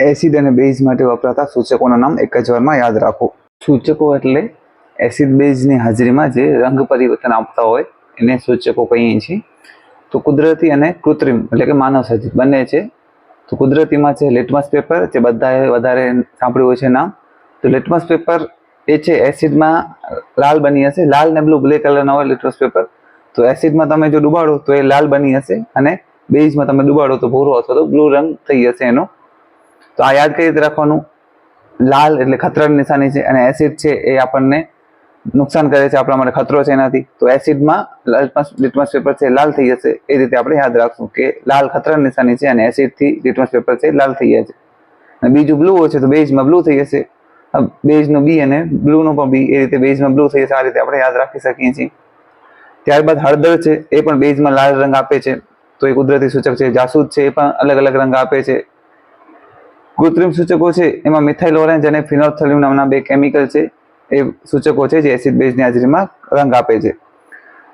Acid અને base માટે વપરાતા સૂચકોના નામ એક જ વારમાં યાદ રાખો. સૂચકો એટલે એસિડ બેઝની હાજરીમાં જે રંગ પરિવર્તન આપતા હોય એને સૂચકો કહીએ છીએ. તો કુદરતી અને કૃત્રિમ એટલે કે માનવ સર્જિત બંને છે. તો કુદરતીમાં છે લિટમસ પેપર, જે બધાએ વધારે સાંભળ્યું હોય છે નામ. તો લિટમસ પેપર એ છે એસિડમાં લાલ બની હશે, લાલ ને બ્લુ બ્લેક કલરના હોય લિટમસ પેપર. તો એસિડમાં તમે જો ડુબાડો તો એ લાલ બની હશે અને બેઝમાં તમે ડુબાડો તો ભૂરો અથવા તો બ્લુ રંગ થઈ જશે એનો. તો આ યાદ કઈ રીતે રાખવાનું? લાલ એટલે ખતરાની નિશાની છે અને એસિડ છે એ આપણને નુકસાન કરે છે, આપણા માટે ખતરો છે એનાથી. તો એસિડમાં લિટમસ પેપર છે લાલ થઈ જશે, એ રીતે આપણે યાદ રાખશું કે લાલ ખતરાની નિશાની છે અને એસિડથી લિટમસ પેપર છે લાલ થઈ જાય છે. અને બીજું બ્લુ હોય છે તો બેઝમાં બ્લુ થઈ જશે. બેઝનું બી અને બ્લુનું પણ બી, એ રીતે બેઝમાં બ્લુ થઈ જશે. આ રીતે આપણે યાદ રાખી શકીએ છીએ. ત્યારબાદ હળદર છે એ પણ બેઝમાં લાલ રંગ આપે છે, તો એ કુદરતી સૂચક છે. જાસૂદ છે એ પણ અલગ અલગ રંગ આપે છે. કૃત્રિમ સૂચકો છે એમાં મિથાઇલ ઓરેન્જ અને ફિનોલ્ફથાલિન નામના બે કેમિકલ છે, એ સૂચકો છે જે એસિડ બેઝની હાજરીમાં રંગ આપે છે.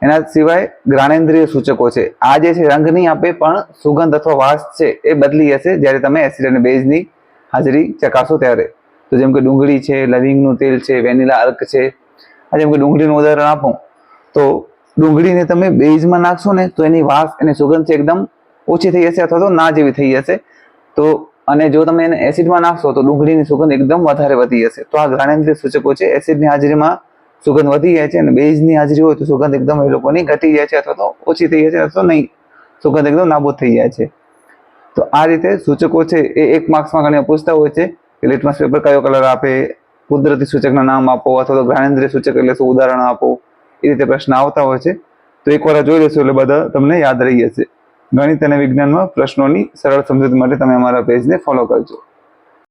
એના સિવાય જ્ઞાનેન્દ્રિય સૂચકો છે. આ જે છે રંગ નહીં આપે પણ સુગંધ અથવા વાસ છે એ બદલી જશે જ્યારે તમે એસિડ અને બેઝની હાજરી ચકાસો ત્યારે. તો જેમ કે ડુંગળી છે, લવિંગનું તેલ છે, વેનીલા અર્ક છે. જેમ કે ડુંગળીનું ઉદાહરણ આપું તો ડુંગળીને તમે બેઝમાં નાખશો ને તો એની વાસ, એની સુગંધ છે એકદમ ઓછી થઈ જશે અથવા તો ના જેવી થઈ જશે. તો અને જો તમે એને એસિડમાં નાખશો તો ડુંગળીની સુગંધ એકદમ વધારે વધી જશે. તો આ જ્ઞાનેન્દ્રિય સૂચકો છે. એસિડની હાજરીમાં સુગંધ વધી જાય છે અને બેઝની હાજરી હોય તો સુગંધ એકદમ એ લોકોની ઘટી જાય છે અથવા તો ઓછી થઈ જાય છે અથવા તો નહીં, સુગંધ એકદમ નાબૂદ થઈ જાય છે. તો આ રીતે સૂચકો છે એ એક માર્ક્સમાં ઘણી પૂછતા હોય છે કે લિટમસ પેપર કયો કલર આપે, કુદરતી સૂચકના નામ આપો અથવા તો જ્ઞાનેન્દ્રિય સૂચક એટલે શું ઉદાહરણ આપો, એ રીતે પ્રશ્ન આવતા હોય છે. તો એકવાર જોઈ લેશો એટલે બધા તમને યાદ રહી જશે. ગણિત અને વિજ્ઞાનમાં પ્રશ્નોની સરળ સમજૂતી માટે તમે અમારા પેજને ફોલો કરજો.